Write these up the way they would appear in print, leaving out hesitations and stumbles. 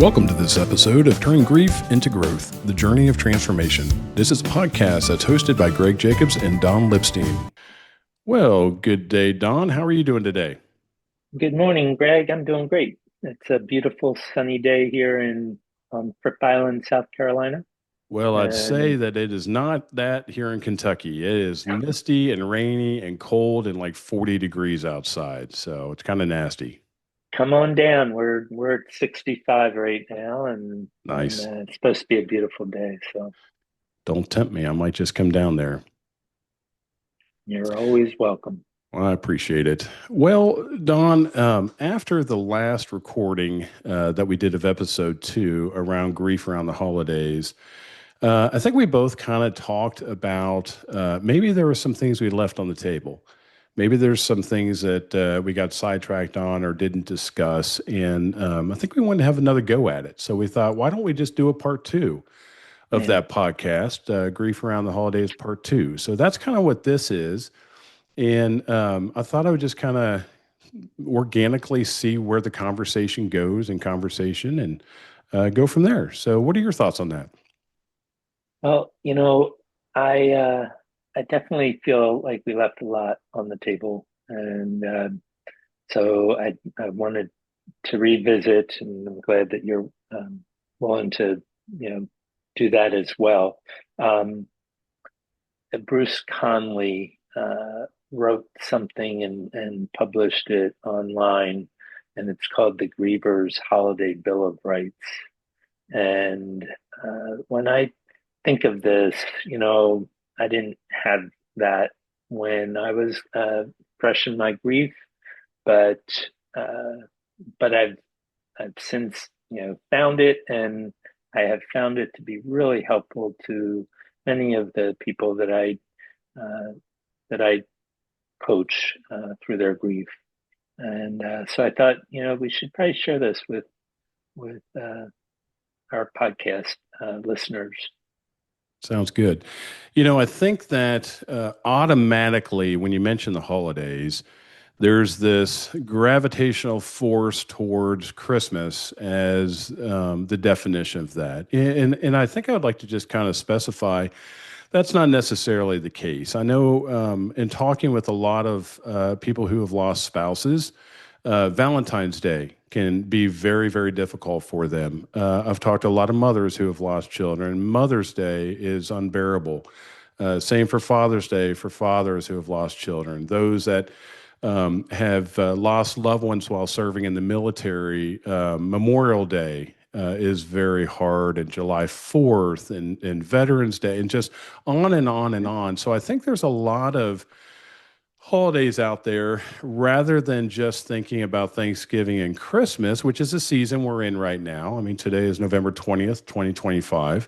Welcome to this episode of Turning Grief into Growth, the Journey of Transformation. This is a podcast that's hosted by Greg Jacobs and Don Lipstein. Well, good day, Don. How are you doing today? Good morning, Greg. I'm doing great. It's a beautiful sunny day here in Fripp Island, South Carolina. Well, I'd say And that it is not that here in Kentucky. It is misty and rainy and cold and like 40 degrees outside, so it's kind of nasty. come on down. We're at 65 right now, and Nice. it's supposed to be a beautiful day. So Don't tempt me. I might just come down there. you're always welcome. Well, I appreciate it. Well, Don, after the last recording that we did of episode 2 around grief around the holidays, I think we both kind of talked about maybe there were some things we left on the table. Maybe there's some things that we got sidetracked on or didn't discuss. And I think we wanted to have another go at it. So we thought, why don't we just do a part 2 of Yeah. that podcast, Grief Around the Holidays Part 2? So that's kind of what this is. And I thought I would just kind of organically see where the conversation goes in conversation and go from there. So, what are your thoughts on that? Well, I definitely feel like we left a lot on the table, and so I wanted to revisit, and I'm glad that you're willing to, you know, do that as well. Um, Bruce Conley wrote something and published it online, and it's called the Grievers Holiday Bill of Rights. And when I think of this, I didn't have that when I was fresh in my grief, but uh, but I've since found it, and I have found it to be really helpful to many of the people uh, that I coach through their grief. And so I thought, we should probably share this with our podcast listeners. Sounds good. I think that automatically, when you mention the holidays, there's this gravitational force towards Christmas as the definition of that. And I think I would like to just kind of specify that's not necessarily the case. I know in talking with a lot of people who have lost spouses, Valentine's Day can be very, very difficult for them. I've talked to a lot of mothers who have lost children. Mother's Day is unbearable. Same for Father's Day for fathers who have lost children. Those that have lost loved ones while serving in the military, Memorial Day is very hard, and July 4th, and Veterans Day, and just on and on and on. So I think there's a lot of holidays out there rather than just thinking about Thanksgiving and Christmas, which is the season we're in right now. I mean, today is November 20th, 2025.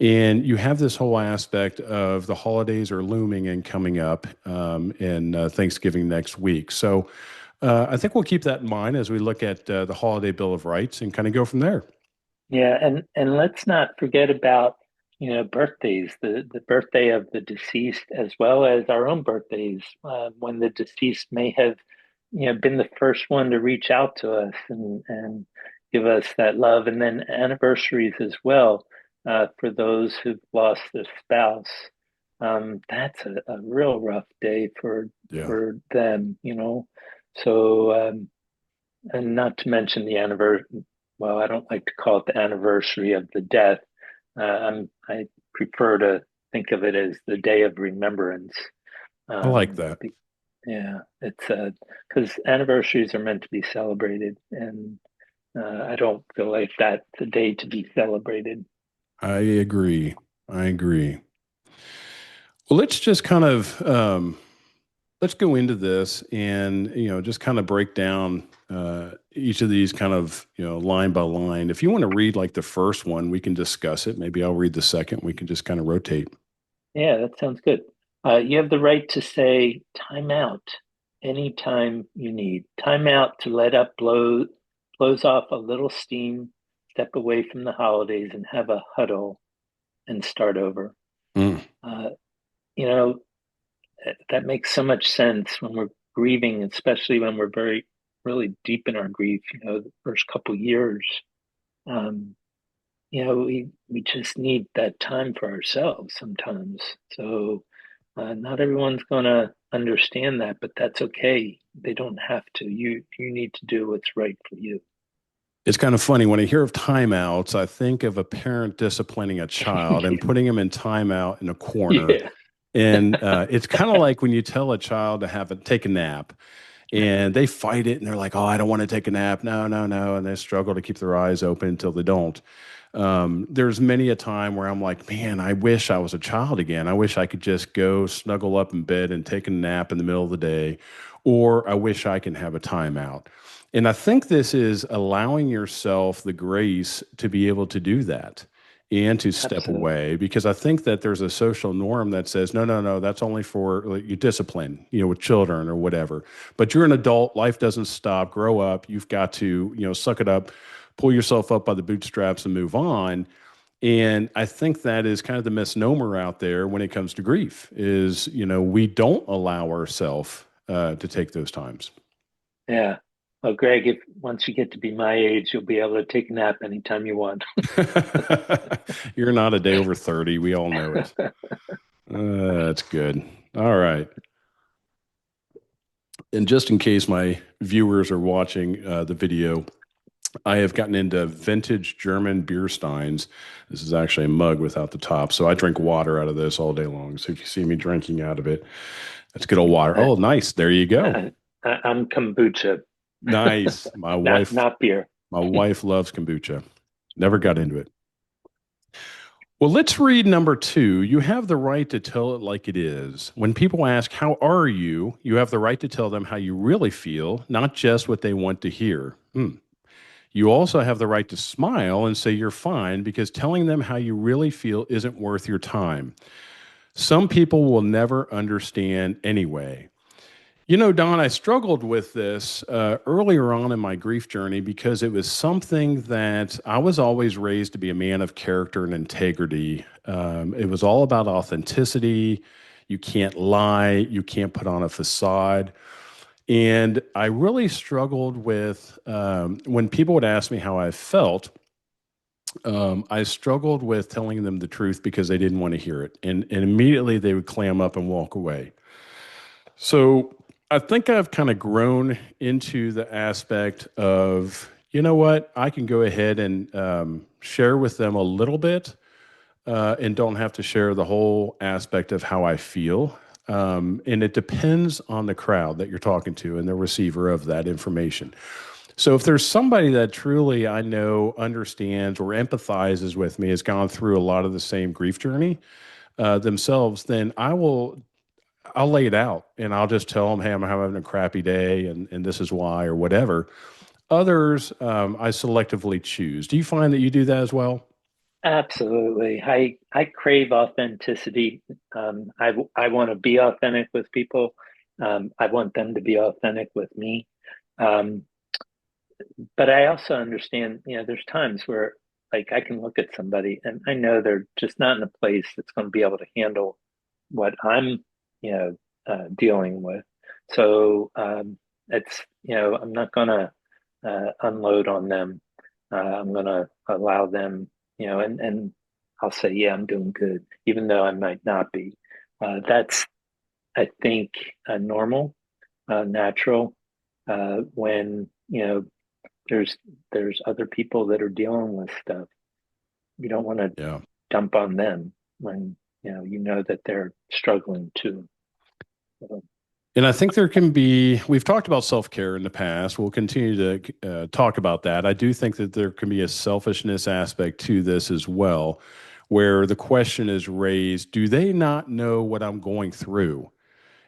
And you have this whole aspect of the holidays are looming and coming up in Thanksgiving next week. So I think we'll keep that in mind as we look at the Holiday Bill of Rights and kind of go from there. Yeah, and let's not forget about birthdays, the birthday of the deceased, as well as our own birthdays, when the deceased may have been the first one to reach out to us and give us that love, and then anniversaries as well, for those who've lost their spouse. That's a real rough day Yeah. for them. So and not to mention the anniversary. Well, I don't like to call it the anniversary of the death. I prefer to think of it as the day of remembrance. I like Um, that. yeah, it's because anniversaries are meant to be celebrated, and I don't feel like that's a day to be celebrated. I agree. I agree. Well, let's just kind of let's go into this and just kind of break down each of these kind of line by line. If you want to read like the first one, we can discuss it. Maybe I'll read the second. We can just kind of rotate. Yeah, that sounds good. You have the right to say time out anytime you need. Time out to let up blows off a little steam, step away from the holidays and have a huddle and start over. Mm. Uh, you know, that makes so much sense when we're grieving, especially when we're very, really deep in our grief, the first couple years. Um, we just need that time for ourselves sometimes. So not everyone's going to understand that, but that's okay. They don't have to. You need to do what's right for you. It's kind of funny when I hear of timeouts, I think of a parent disciplining a child and putting him in timeout in a corner. Yeah. And it's kind of like when you tell a child to take a nap and they fight it and they're like, oh, I don't want to take a nap. No, no, no. And they struggle to keep their eyes open until they don't. There's many a time where I'm like, man, I wish I was a child again. I wish I could just go snuggle up in bed and take a nap in the middle of the day, or I wish I can have a timeout. And I think this is allowing yourself the grace to be able to do that and to step Absolutely. away because I think that there's a social norm that says, no, no, no, that's only for like, you discipline, with children or whatever. But you're an adult, life doesn't stop, grow up, you've got to, suck it up, pull yourself up by the bootstraps and move on. And I think that is kind of the misnomer out there when it comes to grief is, we don't allow ourselves to take those times. Yeah. Well, Greg, if once you get to be my age, you'll be able to take a nap anytime you want. You're not a day over 30. We all know it. That's good. All right. And just in case my viewers are watching the video, I have gotten into vintage German beer steins. This is actually a mug without the top. So I drink water out of this all day long. So if you see me drinking out of it, that's good old water. I, Oh, nice. There you go. I'm kombucha, Nice. not beer. My wife loves kombucha. Never got into it. Well, let's read number two. You have the right to tell it like it is. When people ask, how are you? You have the right to tell them how you really feel, not just what they want to hear. You also have the right to smile and say you're fine because telling them how you really feel isn't worth your time. Some people will never understand anyway. Don, I struggled with this earlier on in my grief journey because it was something that I was always raised to be a man of character and integrity. It was all about authenticity. You can't lie, you can't put on a facade. And I really struggled with when people would ask me how I felt. I struggled with telling them the truth because they didn't want to hear it. And immediately they would clam up and walk away. So I think I've kind of grown into the aspect of, you know what, I can go ahead and share with them a little bit and don't have to share the whole aspect of how I feel. And it depends on the crowd that you're talking to and the receiver of that information. So if there's somebody that truly I know understands or empathizes with me, has gone through a lot of the same grief journey themselves, then I'll lay it out and I'll just tell them, hey, I'm having a crappy day and this is why or whatever. Others, I selectively choose. Do you find that you do that as well? Absolutely. I crave authenticity. I want to be authentic with people. I want them to be authentic with me. Um, but I also understand, there's times where like I can look at somebody and I know they're just not in a place that's going to be able to handle what I'm, dealing with. So I'm not going to unload on them. I'm going to allow them, and I'll say, yeah, I'm doing good, even though I might not be. That's, I think, normal, natural, when, there's other people that are dealing with stuff. You don't want to Yeah. dump on them when, that they're struggling too. So, And I think we've talked about self care in the past. We'll continue to talk about that. I do think that there can be a selfishness aspect to this as well, where the question is raised, do they not know what I'm going through?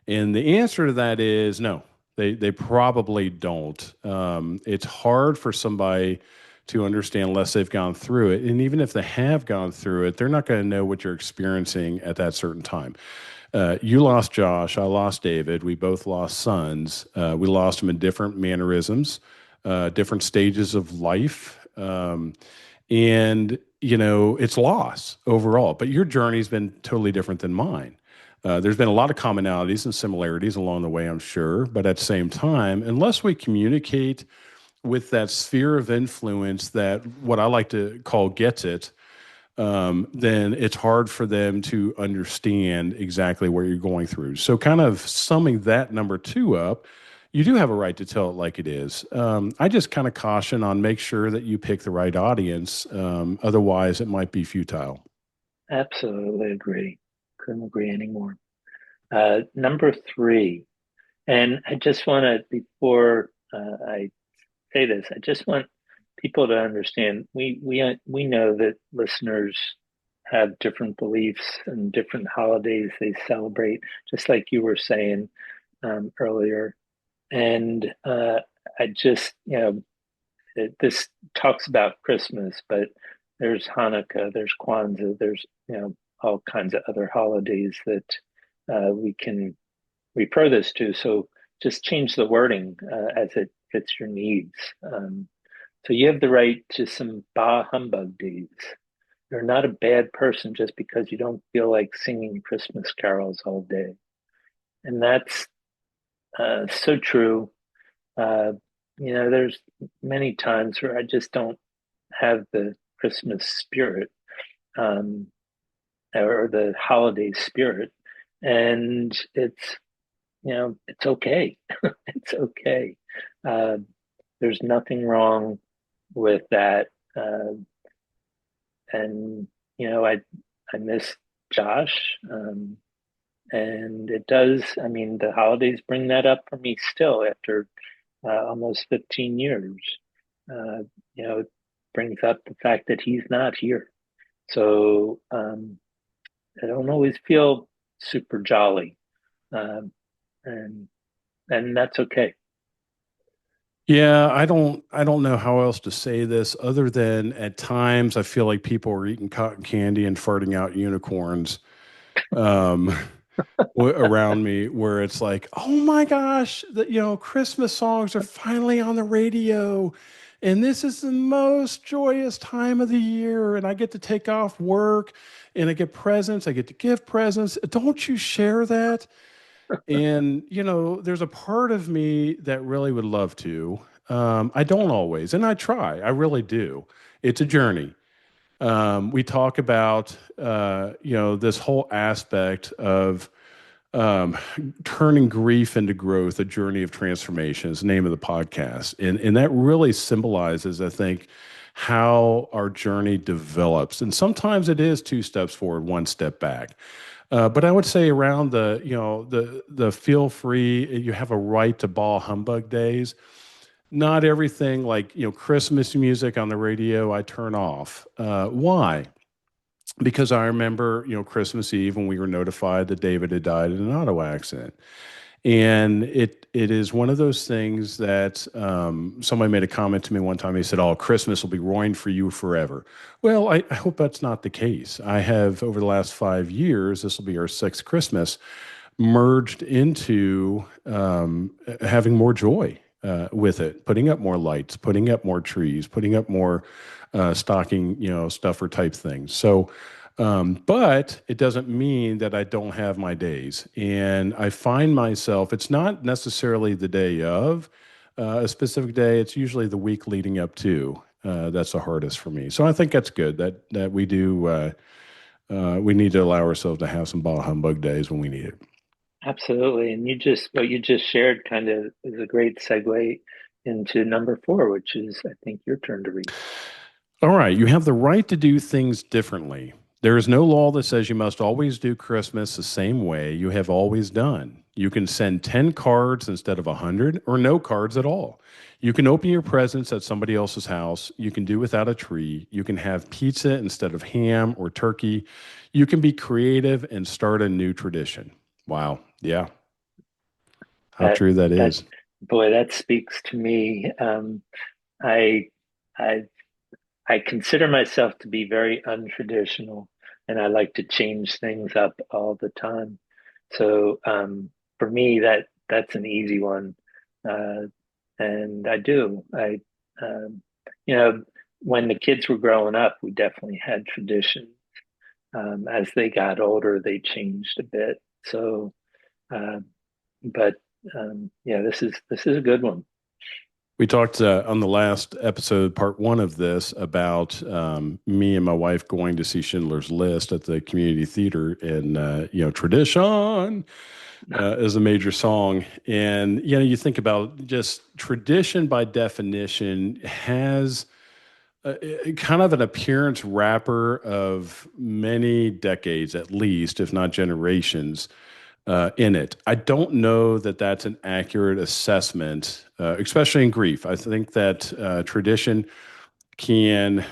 And the answer to that is no, they probably don't. It's hard for somebody to understand unless they've gone through it. And even if they have gone through it, they're not going to know what you're experiencing at that certain time. You lost Josh. I lost David. We both lost sons. We lost them in different mannerisms, different stages of life. And, it's loss overall. But your journey's been totally different than mine. There's been a lot of commonalities and similarities along the way, I'm sure. But at the same time, unless we communicate with that sphere of influence that what I like to call gets it, then it's hard for them to understand exactly what you're going through. So, kind of summing that number two up, you do have a right to tell it like it is. I just kind of caution on make sure that you pick the right audience. Otherwise, it might be futile. Absolutely agree. Couldn't agree anymore. Number three, and I just want to, before I say this, I just want people to understand we know that listeners have different beliefs and different holidays they celebrate, just like you were saying earlier. And I just, this talks about Christmas, but there's Hanukkah, there's Kwanzaa, there's, all kinds of other holidays that we can refer this to. So just change the wording as it fits your needs. So you have the right to some bah humbug days. You're not a bad person just because you don't feel like singing Christmas carols all day. And that's so true. Uh, there's many times where I just don't have the Christmas spirit um, or the holiday spirit. And it's okay. It's okay. Uh, there's nothing wrong with that. And, I miss Josh. And it does, I mean, the holidays bring that up for me still after almost 15 years. Uh, it brings up the fact that he's not here. So I don't always feel super jolly. Um, and and that's okay. Yeah, I don't know how else to say this other than at times I feel like people are eating cotton candy and farting out unicorns. Um, around me where it's like, oh my gosh, Christmas songs are finally on the radio. And this is the most joyous time of the year. And I get to take off work and I get presents. I get to give presents. Don't you share that? And, there's a part of me that really would love to. I don't always, and I try. I really do. It's a journey. We talk about, this whole aspect of um, turning grief into growth, a journey of transformation is the name of the podcast. And that really symbolizes, I think, how our journey develops. And sometimes it is two steps forward, one step back. But I would say around the feel free, you have a right to ball humbug days. Not everything like Christmas music on the radio I turn off. Why? Because I remember, Christmas Eve when we were notified that David had died in an auto accident. And it is one of those things that somebody made a comment to me one time. He said, "Oh, Christmas will be ruined for you forever." Well, I hope that's not the case. I have over the last 5 years, this will be our sixth Christmas, merged into having more joy with it, putting up more lights, putting up more trees, putting up more stocking, stuffer type things. So, but it doesn't mean that I don't have my days. And I find myself, it's not necessarily the day of a specific day, it's usually the week leading up to. That's the hardest for me. So I think that's good that we do. We need to allow ourselves to have some ball humbug days when we need it. Absolutely. And what you just shared kind of is a great segue into number four, which is, I think, your turn to read. All right, you have the right to do things differently. There is no law that says you must always do Christmas the same way you have always done. You can send 10 cards instead of 100 or no cards at all. You can open your presents at somebody else's house. You can do without a tree. You can have pizza instead of ham or turkey. You can be creative and start a new tradition. Wow. Yeah. How That true that that is. boy, that speaks to me. I I I consider myself to be very untraditional, and I like to change things up all the time. So for me, that's an easy one, uh, and I do. Um, you know, when the kids were growing up, we definitely had traditions. As they got older, they changed a bit. So, uh, but yeah, this is a good one. We talked on the last episode, part one of this, about me and my wife going to see Schindler's List at the community theater, and tradition is a major song, and you think about just tradition by definition has kind of an appearance wrapper of many decades, at least, if not generations, in it. I don't know that that's an accurate assessment, especially in grief. I think that tradition can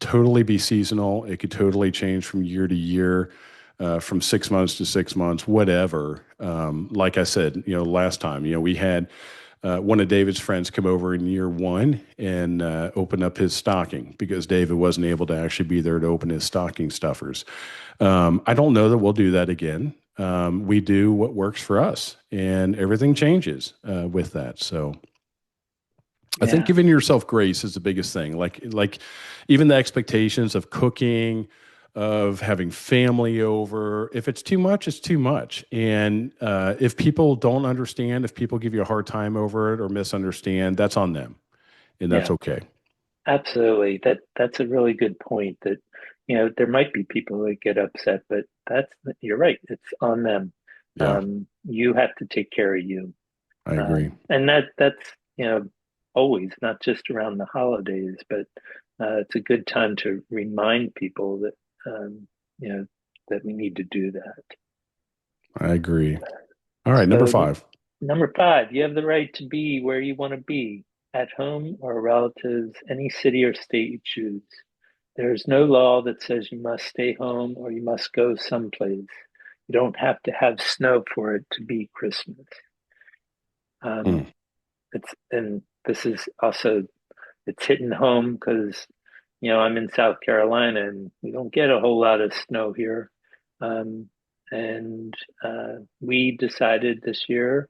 totally be seasonal. It could totally change from year to year, from 6 months to 6 months, whatever. Like I said, last time, we had one of David's friends come over in year one and open up his stocking because David wasn't able to actually be there to open his stocking stuffers. I don't know that we'll do that again. We do what works for us, and everything changes with that. So I think Yeah, giving yourself grace is the biggest thing. Like even the expectations of cooking, of having family over. If it's too much, it's too much. And if people don't understand, if people give you a hard time over it or misunderstand, that's on them, and that's yeah, okay. absolutely. That's a really good point. That there might be people that get upset, but that's you're right. It's on them. Yeah, You have to take care of you. I agree. And that's always, not just around the holidays, but it's a good time to remind people that you know that we need to do that. I agree. All right, number So five. number five, you have the right to be where you want to be, at home or relatives, any city or state you choose. There is no law that says you must stay home or you must go someplace. You don't have to have snow for it to be Christmas. Hmm. Um, and this is also, it's hitting home because I'm in South Carolina and we don't get a whole lot of snow here. Um, and we decided this year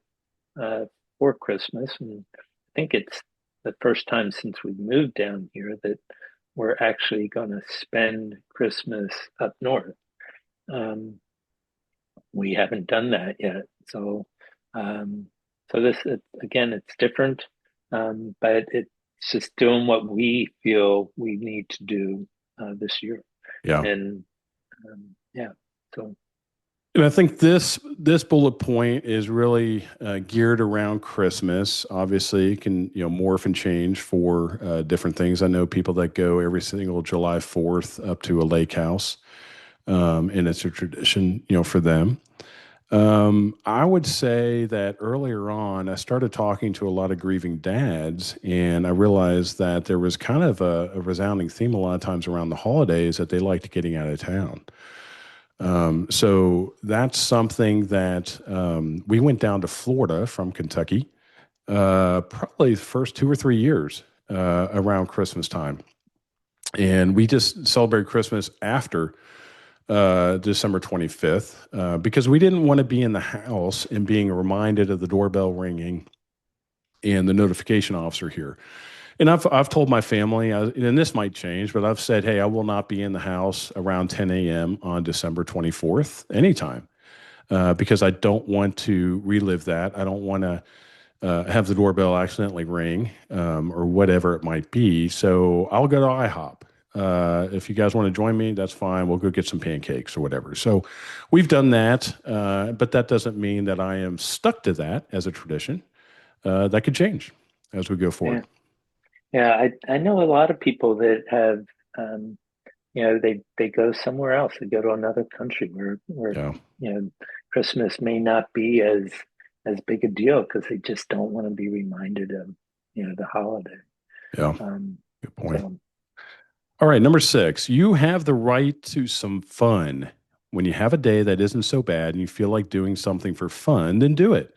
uh, for Christmas, and I think it's the first time since we moved down here that we're actually going to spend Christmas up north. Um, we haven't done that yet, so um, this again, it's different, but it's just doing what we feel we need to do this year, Yeah. and yeah, so And I think this bullet point is really geared around Christmas. Obviously, it can morph and change for different things. I know people that go every single July 4th up to a lake house, and it's a tradition, for them. I would say that earlier on, I started talking to a lot of grieving dads, and I realized that there was kind of a resounding theme a lot of times around the holidays that they liked getting out of town. So that's something that we went down to Florida from Kentucky, probably the first 2 or 3 years around Christmas time. And we just celebrated Christmas after December 25th because we didn't want to be in the house and being reminded of the doorbell ringing and the notification officer here. And I've told my family, and this might change, but I've said, hey, I will not be in the house around 10 a.m. on December 24th anytime because I don't want to relive that. I don't want to have the doorbell accidentally ring or whatever it might be. So I'll go to IHOP. If you guys want to join me, that's fine. We'll go get some pancakes or whatever. So we've done that, but that doesn't mean that I am stuck to that as a tradition. That could change as we go forward. yeah, yeah. I know a lot of people that have um, they go somewhere else. They go to another country where Yeah, Christmas may not be as big a deal because they just don't want to be reminded of the holiday. yeah, Um, good point. so All right, number six, you have the right to some fun. When you have a day that isn't so bad and you feel like doing something for fun, then do it.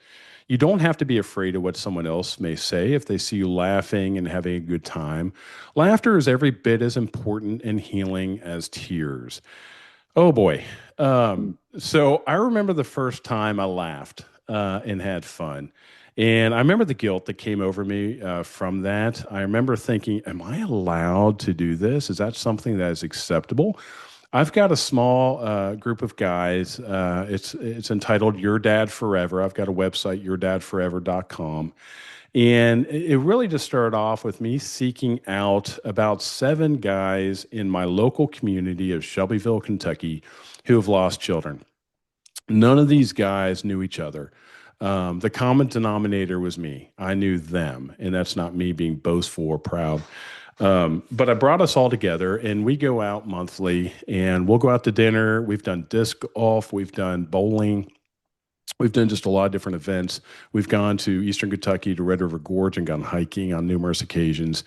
You don't have to be afraid of what someone else may say if they see you laughing and having a good time. Laughter is every bit as important and healing as tears. Oh boy. So I remember the first time I laughed and had fun. And I remember the guilt that came over me from that. I remember thinking, am I allowed to do this? Is that something that is acceptable? I've got a small group of guys. It's entitled Your Dad Forever. I've got a website, yourdadforever.com. And it really just started off with me seeking out about 7 guys in my local community of Shelbyville, Kentucky, who have lost children. None of these guys knew each other. The common denominator was me. I knew them, and that's not me being boastful or proud. But I brought us all together, and we go out monthly, and we'll go out to dinner. We've done disc golf, we've done bowling, we've done just a lot of different events. We've gone to Eastern Kentucky to Red River Gorge and gone hiking on numerous occasions.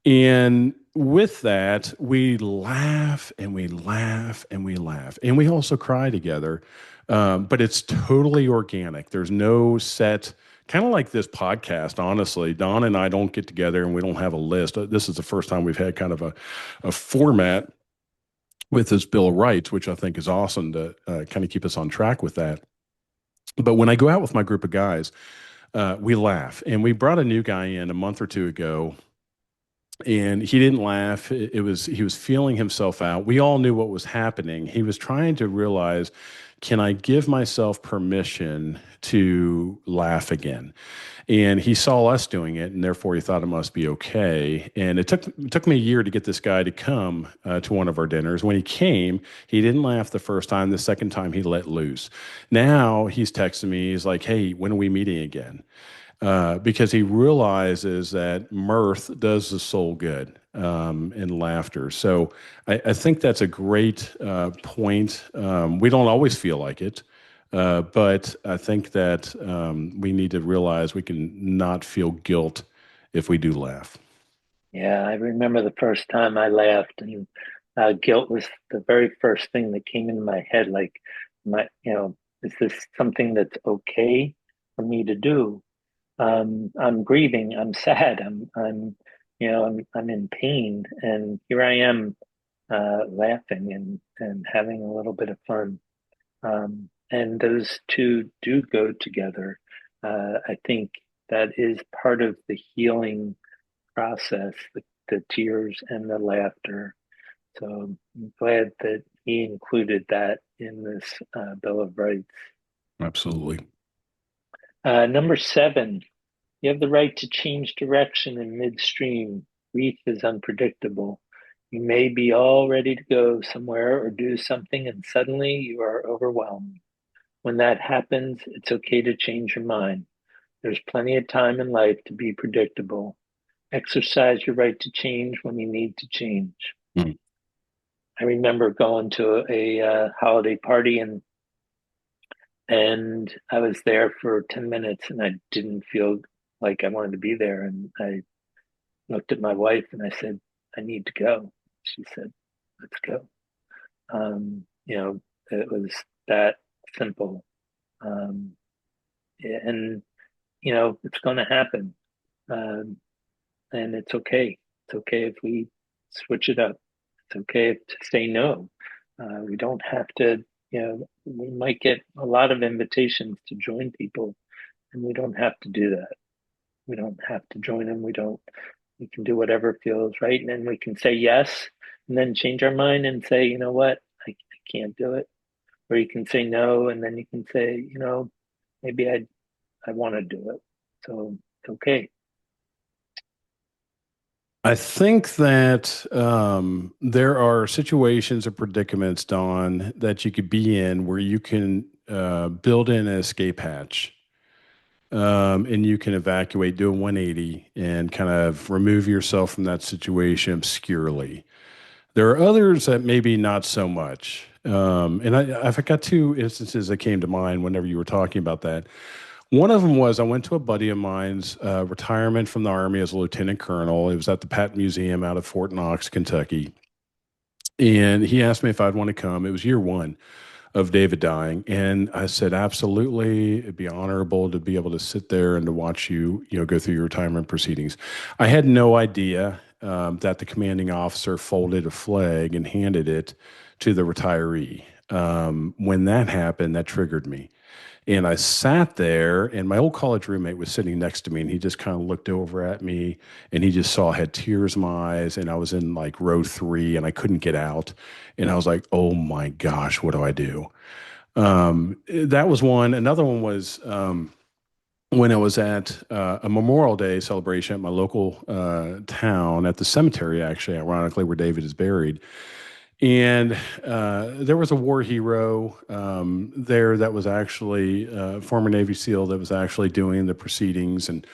And with that, we laugh and we laugh and we laugh. And we also cry together. But it's totally organic. There's no set, kind of like this podcast, honestly. Don and I don't get together and we don't have a list. This is the first time we've had kind of a format with this Bill of Rights, which I think is awesome to kind of keep us on track with that. But when I go out with my group of guys, we laugh. And we brought a new guy in a month or two ago, and he didn't laugh. It was he was feeling himself out. We all knew what was happening. He was trying to realize, can I give myself permission to laugh again? And he saw us doing it, and therefore he thought it must be okay. And it took me a year to get this guy to come to one of our dinners. When he came, he didn't laugh the first time. The second time, he let loose. Now he's texting me. He's like, "Hey, when are we meeting again?" Because he realizes that mirth does the soul good, and laughter. So I think that's a great point. We don't always feel like it, but I think that we need to realize we can not feel guilt if we do laugh. Yeah, I remember the first time I laughed, and guilt was the very first thing that came into my head. Like, is this something that's okay for me to do? I'm grieving. I'm sad. I'm in pain, and here I am, laughing and having a little bit of fun. And those two do go together. I think that is part of the healing process, the tears and the laughter. So I'm glad that he included that in this Bill of Rights. Absolutely. Number 7, you have the right to change direction in midstream. Grief is unpredictable. You may be all ready to go somewhere or do something, and suddenly you are overwhelmed. When that happens, it's okay to change your mind. There's plenty of time in life to be predictable. Exercise your right to change when you need to change. Mm. I remember going to a holiday party, and I was there for 10 minutes and I didn't feel like I wanted to be there. And I looked at my wife and I said, I need to go. She said, let's go. It was that simple. Um, and, it's going to happen. Um, and it's okay. It's okay if we switch it up. It's okay to say no. We don't have to, we might get a lot of invitations to join people, and we don't have to do that. We don't have to join them. We can do whatever feels right. And then we can say yes and then change our mind and say, you know what, I can't do it. Or you can say no, and then you can say, maybe I want to do it. So it's okay. I think that there are situations or predicaments, Don, that you could be in where you can build in an escape hatch, and you can evacuate, do a 180, and kind of remove yourself from that situation obscurely. There are others that maybe not so much. And I've got 2 instances that came to mind whenever you were talking about that. One of them was I went to a buddy of mine's retirement from the Army as a lieutenant colonel. It was at the Patton Museum out of Fort Knox, Kentucky. And he asked me if I'd want to come. It was year 1 of David dying. And I said, absolutely. It'd be honorable to be able to sit there and to watch you, go through your retirement proceedings. I had no idea that the commanding officer folded a flag and handed it to the retiree. When that happened, that triggered me. And I sat there, and my old college roommate was sitting next to me, and he just kind of looked over at me, and he just saw I had tears in my eyes, and I was in like row 3, and I couldn't get out. And I was like, oh my gosh, what do I do? That was one. Another one was when I was at a Memorial Day celebration at my local town at the cemetery, actually, ironically, where David is buried. And there was a war hero there that was actually a former Navy SEAL that was actually doing the proceedings and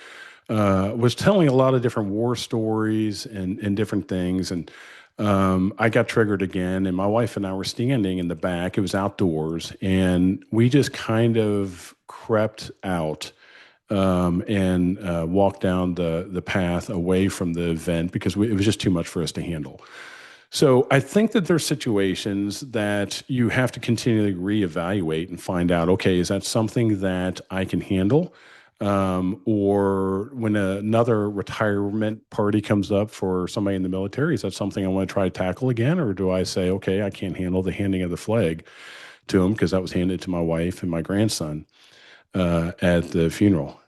was telling a lot of different war stories and different things. And I got triggered again, and my wife and I were standing in the back. It was outdoors, and we just kind of crept out and walked down the path away from the event because it was just too much for us to handle. So I think that there's situations that you have to continually reevaluate and find out, okay, is that something that I can handle? Or when another retirement party comes up for somebody in the military, is that something I want to try to tackle again? Or do I say, okay, I can't handle the handing of the flag to him because that was handed to my wife and my grandson at the funeral?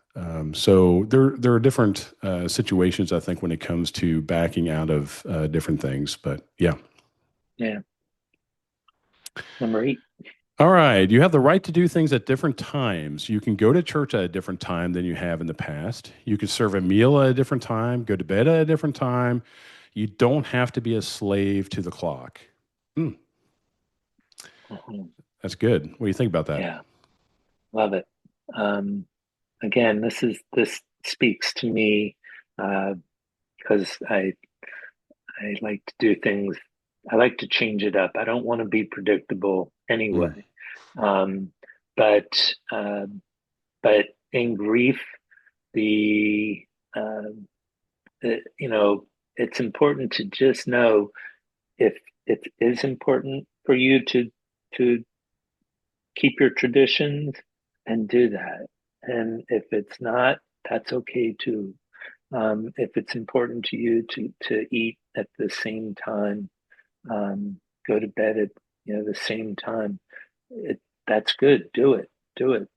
So there are different situations, I think, when it comes to backing out of different things. But yeah. Yeah. Number 8. All right. You have the right to do things at different times. You can go to church at a different time than you have in the past. You can serve a meal at a different time, go to bed at a different time. You don't have to be a slave to the clock. Hmm, Mhm. that's good. What do you think about that? Yeah, love it. Um, Again, this speaks to me because I like to do things. I like to change it up. I don't want to be predictable Mm, anyway. Um, but uh, but in grief, the, uh, you know, it's important to just know if it is important for you to keep your traditions and do that. And if it's not, that's okay too. If it's important to you to eat at the same time, go to bed at the same time, it that's good. Do it.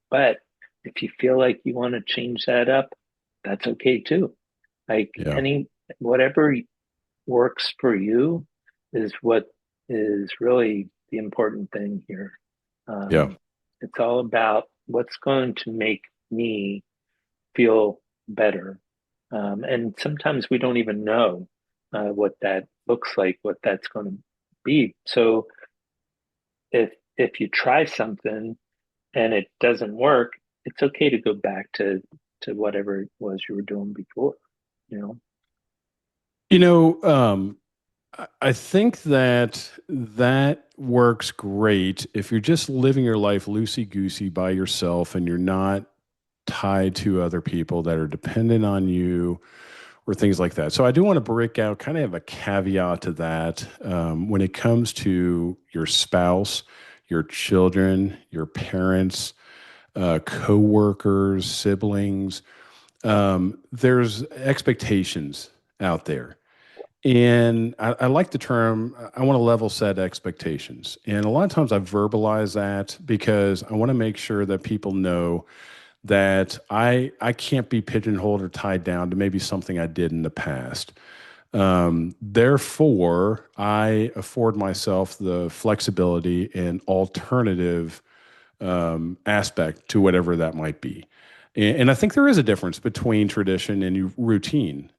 But if you feel like you want to change that up, that's okay too. Like yeah. any whatever works for you is what is really the important thing here. Yeah. Um, it's all about what's going to make me feel better. And sometimes we don't even know what that looks like, what that's going to be. So if you try something and it doesn't work, it's okay to go back to whatever it was you were doing before. You know. You know, I think that that works great if you're just living your life loosey goosey by yourself and you're not tied to other people that are dependent on you or things like that. So I do want to break out kind of a caveat to that when it comes to your spouse, your children, your parents, co-workers, siblings. There's expectations out there. And I like the term, I want to level set expectations. And a lot of times I verbalize that because I want to make sure that people know that I can't be pigeonholed or tied down to maybe something I did in the past. Therefore, I afford myself the flexibility and alternative aspect to whatever that might be. And I think there is a difference between tradition and routine.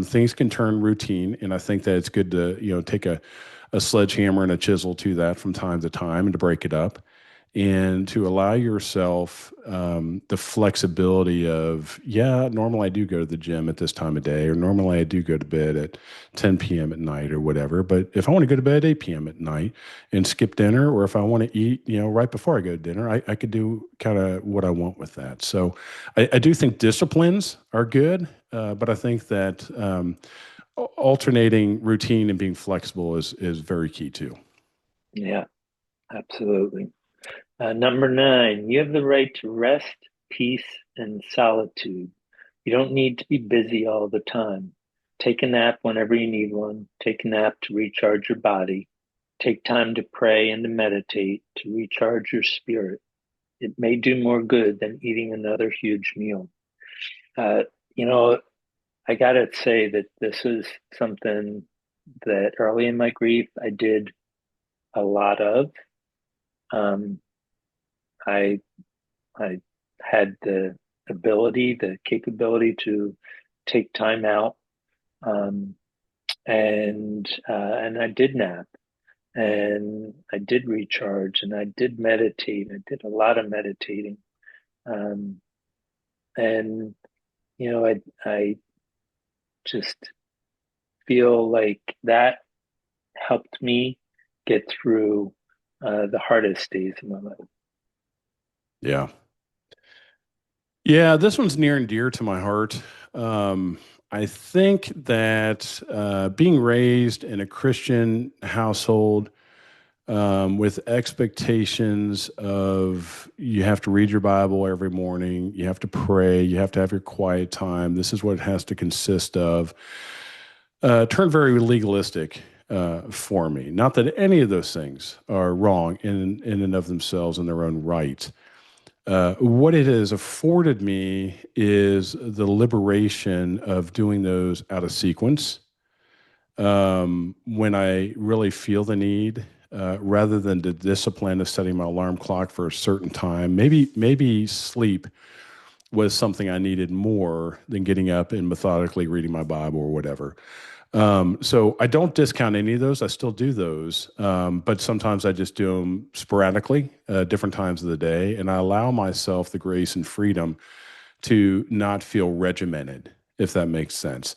Things can turn routine, and I think that it's good to take a sledgehammer and a chisel to that from time to time and to break it up and to allow yourself the flexibility of, yeah, normally I do go to the gym at this time of day, or normally I do go to bed at 10 p.m. at night or whatever. But if I want to go to bed at 8 p.m. at night and skip dinner, or if I want to eat, right before I go to dinner, I could do kind of what I want with that. So I do think disciplines are good, but I think that alternating routine and being flexible is very key too. Yeah, absolutely. Number 9, you have the right to rest, peace, and solitude. You don't need to be busy all the time. Take a nap whenever you need one. Take a nap to recharge your body. Take time to pray and to meditate to recharge your spirit. It may do more good than eating another huge meal. Uh, you know, I gotta say that this is something that early in my grief I did a lot of. Um, I I had the ability, the capability to take time out. Um, and I did nap, and I did recharge, and I did meditate. I did a lot of meditating. Um, and I just feel like that helped me get through the hardest days of my life. Yeah. Yeah, this one's near and dear to my heart. Um, I think that being raised in a Christian household with expectations of you have to read your Bible every morning, you have to pray, you have to have your quiet time. This is what it has to consist of. Turned very legalistic for me. Not that any of those things are wrong in and of themselves in their own right. What it has afforded me is the liberation of doing those out of sequence when I really feel the need, rather than the discipline of setting my alarm clock for a certain time. Maybe sleep was something I needed more than getting up and methodically reading my Bible or whatever. So I don't discount any of those. I still do those, but sometimes I just do them sporadically, different times of the day, and I allow myself the grace and freedom to not feel regimented, if that makes sense.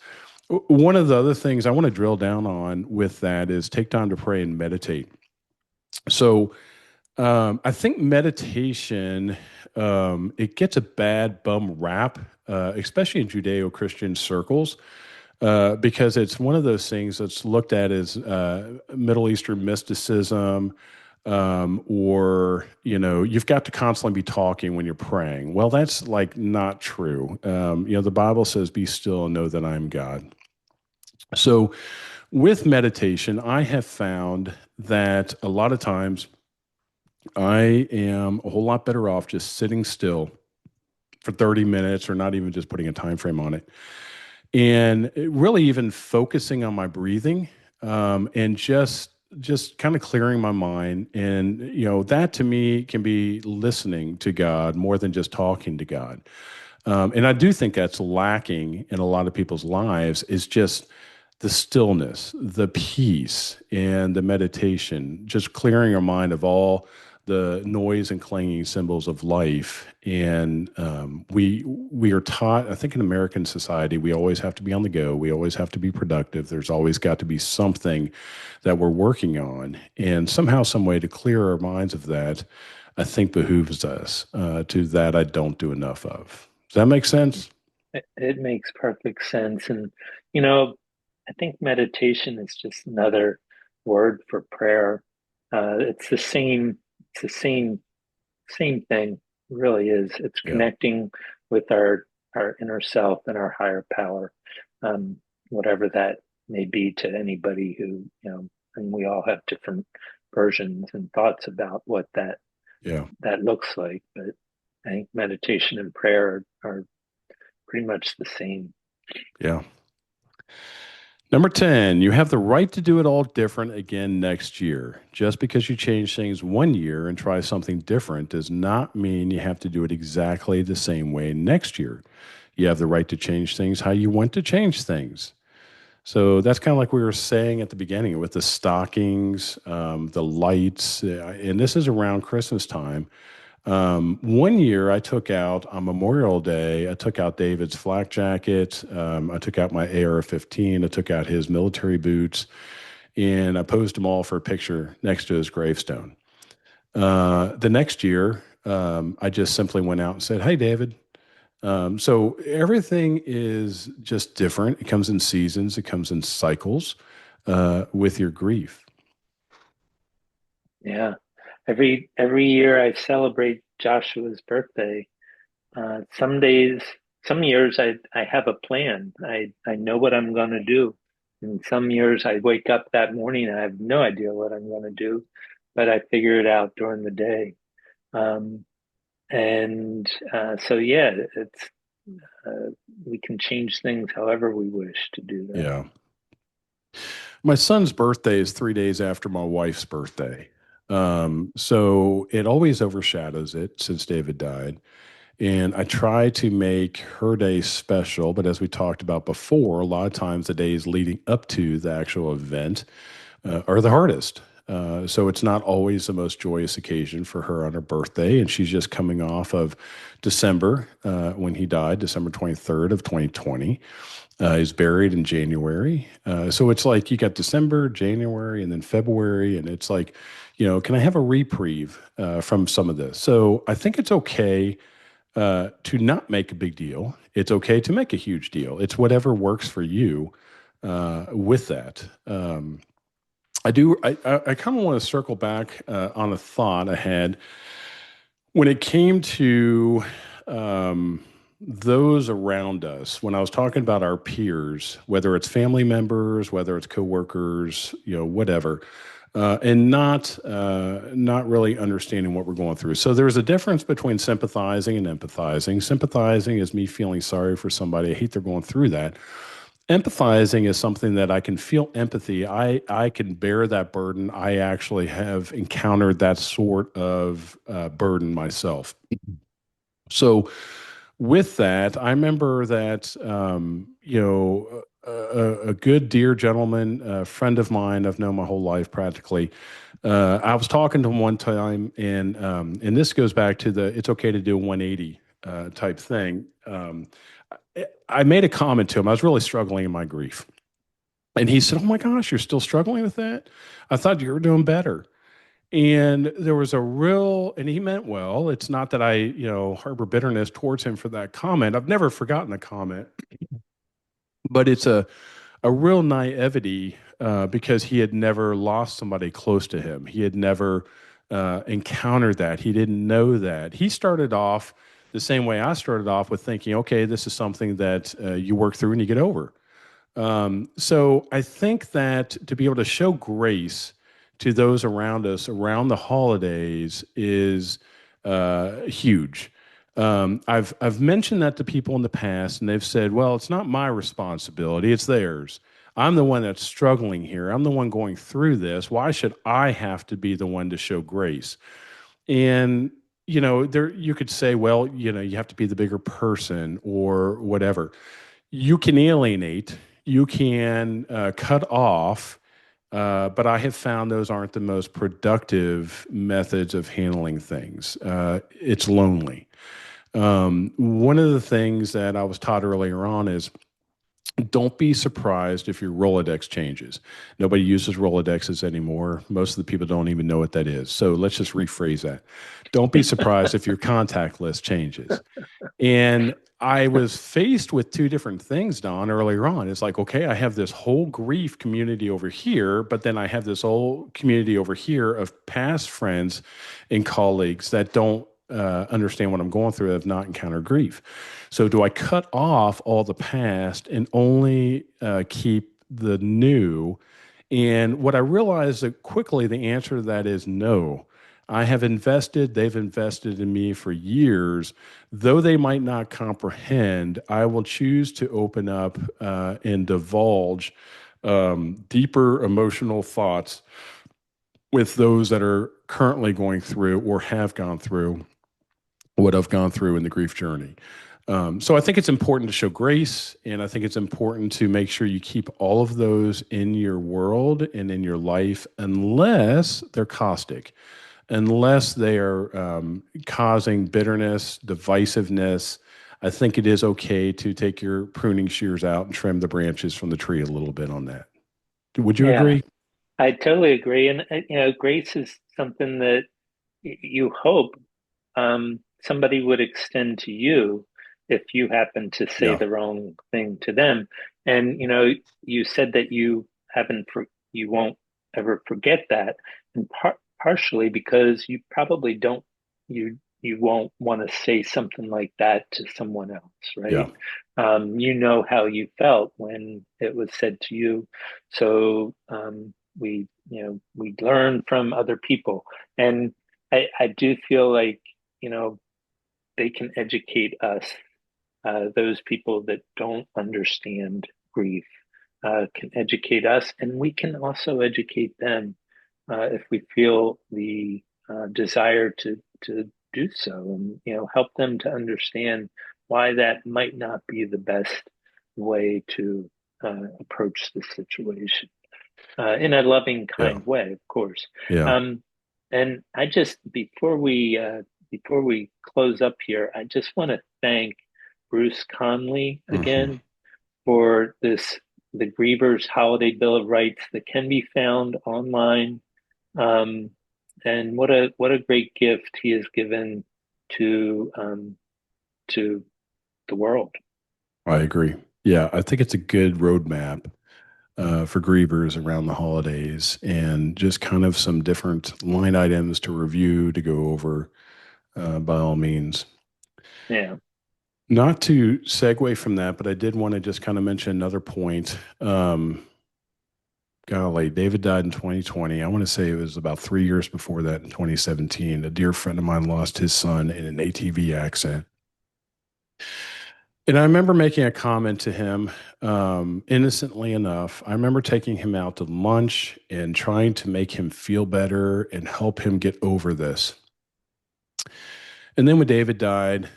One of the other things I want to drill down on with that is take time to pray and meditate. So I think meditation it gets a bad bum rap, especially in Judeo-Christian circles, because it's one of those things that's looked at as Middle Eastern mysticism, or you've got to constantly be talking when you're praying. Well, that's like not true. The Bible says, "Be still and know that I am God." So, with meditation, I have found that a lot of times I am a whole lot better off just sitting still for 30 minutes or not even just putting a time frame on it. And really even focusing on my breathing, and just kind of clearing my mind. And that to me can be listening to God more than just talking to God. And I do think that's lacking in a lot of people's lives, is just the stillness, the peace, and the meditation, just clearing our mind of all the noise and clanging symbols of life. And we are taught, I think in American society, we always have to be on the go. We always have to be productive. There's always got to be something that we're working on. And somehow, some way to clear our minds of that, I think behooves us. To that, I don't do enough of. Does that make sense? It makes perfect sense. And, you know, I think meditation is just another word for prayer. It's the same thing, it really is. It's Yeah. connecting with our inner self and our higher power, whatever that may be to anybody who, and we all have different versions and thoughts about what Yeah. that looks like. But I think meditation and prayer are pretty much the same. Yeah. Number 10, you have the right to do it all different again next year. Just because you change things one year and try something different does not mean you have to do it exactly the same way next year. You have the right to change things how you want to change things. So that's kind of like we were saying at the beginning with the stockings, the lights, and this is around Christmas time. One year I took out on Memorial Day, I took out David's flak jacket. I took out my AR-15. I took out his military boots, and I posed them all for a picture next to his gravestone. The next year, I just simply went out and said, "Hey, David." So everything is just different. It comes in seasons, it comes in cycles, with your grief. Yeah. Every year I celebrate Joshua's birthday. Some days, some years I have a plan. I know what I'm going to do. And some years I wake up that morning and I have no idea what I'm going to do, but I figure it out during the day. Um, and so yeah, it's uh, we can change things however we wish to do that. Yeah. My son's birthday is 3 days after my wife's birthday. So it always overshadows it since David died. And I try to make her day special, but as we talked about before, a lot of times the days leading up to the actual event are the hardest. So it's not always the most joyous occasion for her on her birthday, and she's just coming off of December when he died, December 23rd of 2020. He's buried in January. So it's like you got December, January, and then February, and it's like, can I have a reprieve from some of this? So I think it's okay to not make a big deal. It's okay to make a huge deal. It's whatever works for you with that. I do. I kind of want to circle back on a thought I had when it came to those around us. When I was talking about our peers, whether it's family members, whether it's coworkers, whatever, and not really understanding what we're going through. So there's a difference between sympathizing and empathizing. Sympathizing is me feeling sorry for somebody. I hate they're going through that. Empathizing is something that I can feel empathy. I can bear that burden. I actually have encountered that sort of burden myself. So with that, I remember that a good dear gentleman, a friend of mine, I've known my whole life practically. I was talking to him one time, and this goes back to the it's okay to do a 180 type thing. I made a comment to him. I was really struggling in my grief. And he said, "Oh my gosh, you're still struggling with that? I thought you were doing better." And there was a real, and he meant well. It's not that I, harbor bitterness towards him for that comment. I've never forgotten the comment, but it's a real naivety because he had never lost somebody close to him. He had never encountered that. He didn't know that. He started off the same way I started off with thinking, okay, this is something that you work through and you get over. So I think that to be able to show grace to those around us around the holidays is huge. I've mentioned that to people in the past, and they've said, "Well, it's not my responsibility; it's theirs. I'm the one that's struggling here. I'm the one going through this. Why should I have to be the one to show grace?" And there you could say, "Well, you have to be the bigger person or whatever." You can alienate, you can cut off, but I have found those aren't the most productive methods of handling things. It's lonely. One of the things that I was taught earlier on is don't be surprised if your Rolodex changes. Nobody uses Rolodexes anymore. Most of the people don't even know what that is. So let's just rephrase that. Don't be surprised if your contact list changes. And I was faced with two different things, Don, earlier on. It's like, okay, I have this whole grief community over here, but then I have this whole community over here of past friends and colleagues that don't understand what I'm going through, have not encountered grief. So, do I cut off all the past and only keep the new? And what I realized that quickly, the answer to that is no. I have invested, they've invested in me for years. Though they might not comprehend, I will choose to open up and divulge deeper emotional thoughts with those that are currently going through or have gone through what I've gone through in the grief journey. So I think it's important to show grace, and I think it's important to make sure you keep all of those in your world and in your life, unless they're caustic, unless they are causing bitterness, divisiveness. I think it is okay to take your pruning shears out and trim the branches from the tree a little bit on that. Would you Yeah, agree? I totally agree. And grace is something that you hope somebody would extend to you if you happen to say Yeah. the wrong thing to them. And you said that you won't ever forget that, and partially because you probably don't you won't want to say something like that to someone else, Yeah. right? You know how you felt when it was said to you, so we learn from other people, and I do feel like they can educate us. Those people that don't understand grief can educate us, and we can also educate them if we feel the desire to do so, and help them to understand why that might not be the best way to approach the situation in a loving, Yeah. kind way, of course. Yeah. Um, and I just before we close up here, I just want to thank Bruce Conley Hmm. again for this the Grievers Holiday Bill of Rights that can be found online. Um, and what a great gift he has given to the world. I agree. Yeah, I think it's a good roadmap for grievers around the holidays and just kind of some different line items to review, to go over, by all means. Yeah, Not to segue from that, but I did want to just kind of mention another point. Golly, David died in 2020. I want to say it was about 3 years before that in 2017. A dear friend of mine lost his son in an ATV accident. And I remember making a comment to him, innocently enough. I remember taking him out to lunch and trying to make him feel better and help him get over this. And then when David died,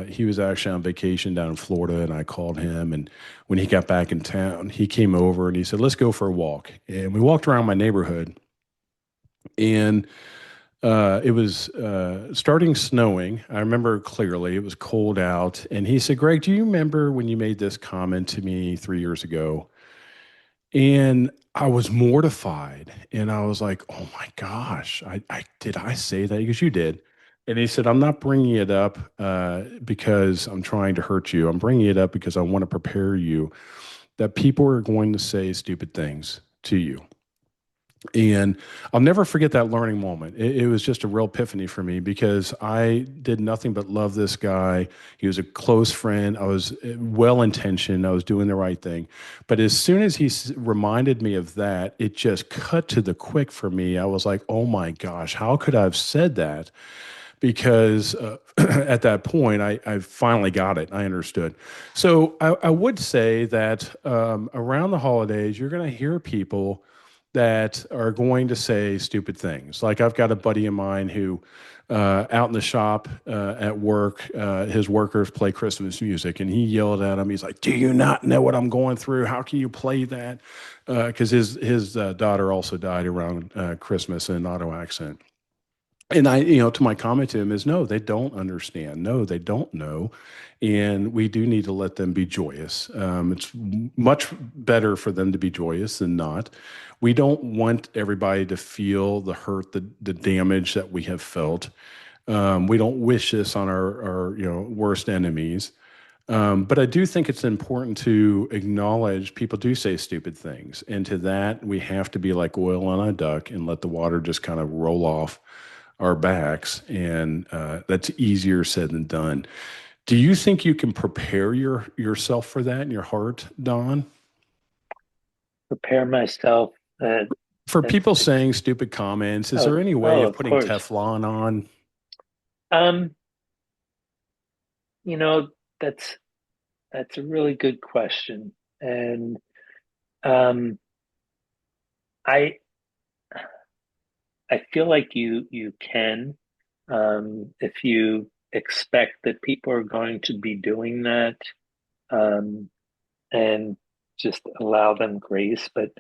he was actually on vacation down in Florida, and I called him. And when he got back in town, he came over and he said, "Let's go for a walk." And we walked around my neighborhood, and it was starting snowing. I remember clearly it was cold out. And he said, "Greg, do you remember when you made this comment to me 3 years ago?" And I was mortified. And I was like, "Oh my gosh, I did I say that?" Because you did. And he said, "I'm not bringing it up because I'm trying to hurt you. I'm bringing it up because I want to prepare you that people are going to say stupid things to you." And I'll never forget that learning moment. It was just a real epiphany for me because I did nothing but love this guy. He was a close friend. I was well intentioned. I was doing the right thing. But as soon as he reminded me of that, it just cut to the quick for me. I was like, oh my gosh, how could I have said that? Because at that point, I finally got it. I understood. So I would say that around the holidays, you're going to hear people that are going to say stupid things. Like I've got a buddy of mine who, out in the shop at work, his workers play Christmas music, and he yelled at him. He's like, "Do you not know what I'm going through? How can you play that?" Because his daughter also died around Christmas in an auto accident. And to my comment to him is, no, they don't understand. No, they don't know. And we do need to let them be joyous. It's much better for them to be joyous than not. We don't want everybody to feel the hurt, the damage that we have felt. We don't wish this on our worst enemies. But I do think it's important to acknowledge people do say stupid things. And to that, we have to be like oil on a duck and let the water just kind of roll off our backs. And that's easier said than done. Do you think you can prepare yourself for that in your heart, Don? prepare myself. For That's people saying stupid comments, is there any way oh, of of putting course. Teflon on? Um, you know, that's that's a really good question, and um, I I feel like you can, if you expect that people are going to be doing that, um, and just allow them grace. But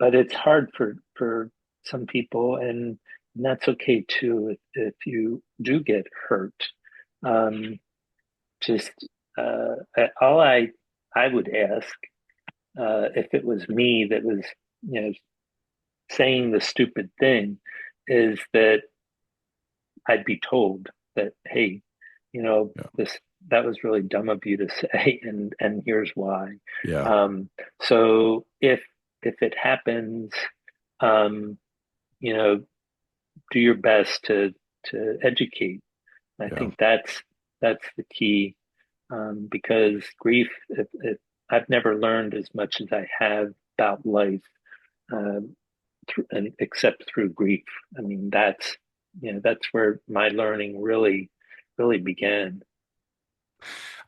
it's hard for some people, and that's okay too if you do get hurt. Um, just all I would ask if it was me that was saying the stupid thing is that I'd be told that, hey, Yeah. this that was really dumb of you to say, and here's why. Yeah. Um, so if it happens, um, you know, do your best to educate. I Yeah. think that's the key, because grief. If I've never learned as much as I have about life, and except through grief. I mean, that's where my learning really began.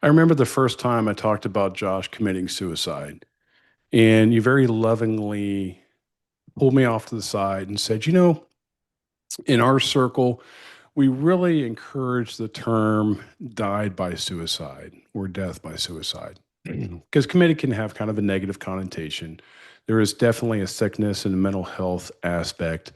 I remember the first time I talked about Josh committing suicide, and you very lovingly pulled me off to the side and said, in our circle, we really encourage the term died by suicide or death by suicide because committed can have kind of a negative connotation. There is definitely a sickness and a mental health aspect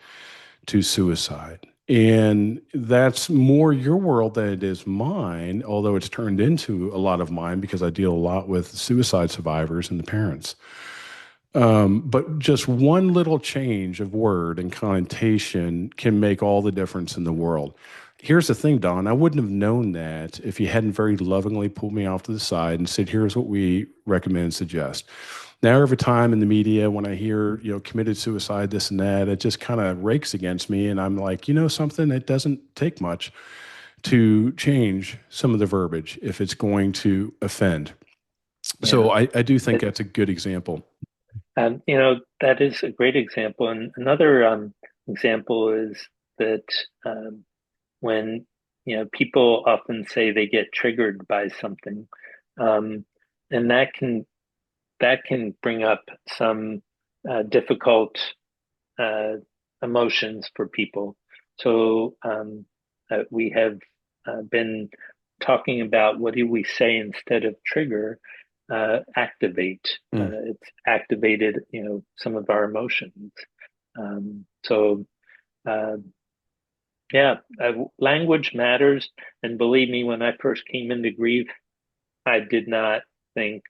to suicide. And that's more your world than it is mine, although it's turned into a lot of mine because I deal a lot with suicide survivors and the parents. But just one little change of word and connotation can make all the difference in the world. Here's the thing, Don. I wouldn't have known that if you hadn't very lovingly pulled me off to the side and said, "Here's what we recommend and suggest." Now, every time in the media, when I hear, committed suicide, this and that, it just kind of rakes against me. And I'm like, you know, something, it doesn't take much to change some of the verbiage if it's going to offend. Yeah. So I do think It, that's a good example. that is a great example. And another example is that when, people often say they get triggered by something, um, and that can bring up some difficult uh, emotions for people. So we have been talking about what do we say instead of trigger, activate. Mm. It's activated, some of our emotions. So uh, yeah, language matters. And believe me, when I first came into grief, I did not think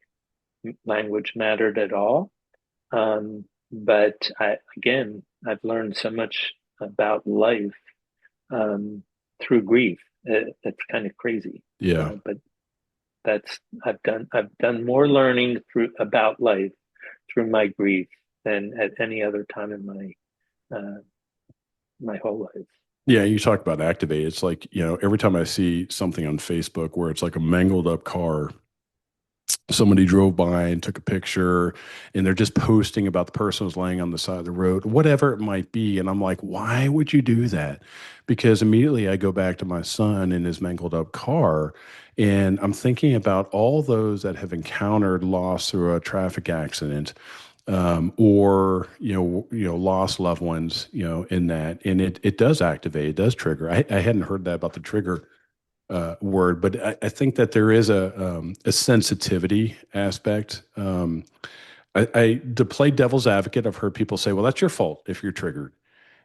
language mattered at all. But I've learned so much about life um, through grief. It's kind of crazy, Yeah. but that's I've done more learning through about life through my grief than at any other time in my whole life. Yeah, you talk about activate. It's like, every time I see something on Facebook where it's like a mangled up car, somebody drove by and took a picture and they're just posting about the person who's laying on the side of the road, whatever it might be. And I'm like, why would you do that? Because immediately I go back to my son in his mangled up car and I'm thinking about all those that have encountered loss through a traffic accident, or lost loved ones, in that, and it does activate, it does trigger. I hadn't heard that about the trigger word, but I think that there is a sensitivity aspect. To play devil's advocate, I've heard people say, "Well, that's your fault if you're triggered,"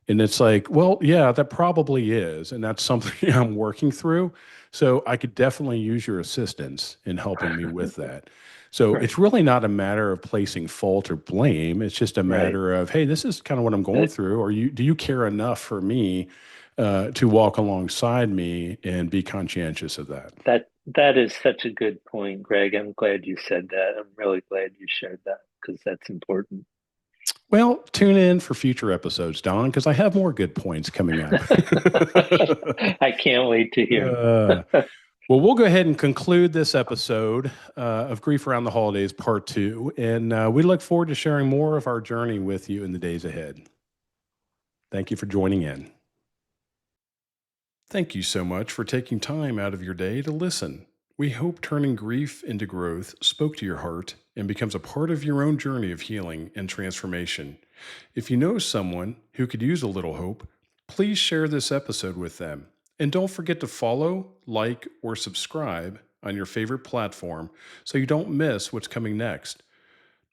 and it's like, well, yeah, that probably is, and that's something I'm working through. So I could definitely use your assistance in helping me with that. So Right, it's really not a matter of placing fault or blame. It's just a right. matter of, hey, this is kind of what I'm going That through. Or do you care enough for me to walk alongside me and be conscientious of that? that is such a good point, Greg. I'm glad you said that. I'm really glad you shared that because that's important. Well, tune in for future episodes, Don, because I have more good points coming up. I can't wait to hear. uh, Well, we'll go ahead and conclude this episode of Grief Around the Holidays, Part 2. And we look forward to sharing more of our journey with you in the days ahead. Thank you for joining in. Thank you so much for taking time out of your day to listen. We hope turning grief into growth spoke to your heart and becomes a part of your own journey of healing and transformation. If you know someone who could use a little hope, please share this episode with them. And don't forget to follow, like, or subscribe on your favorite platform so you don't miss what's coming next.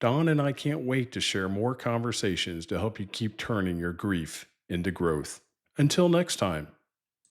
Don and I can't wait to share more conversations to help you keep turning your grief into growth. Until next time.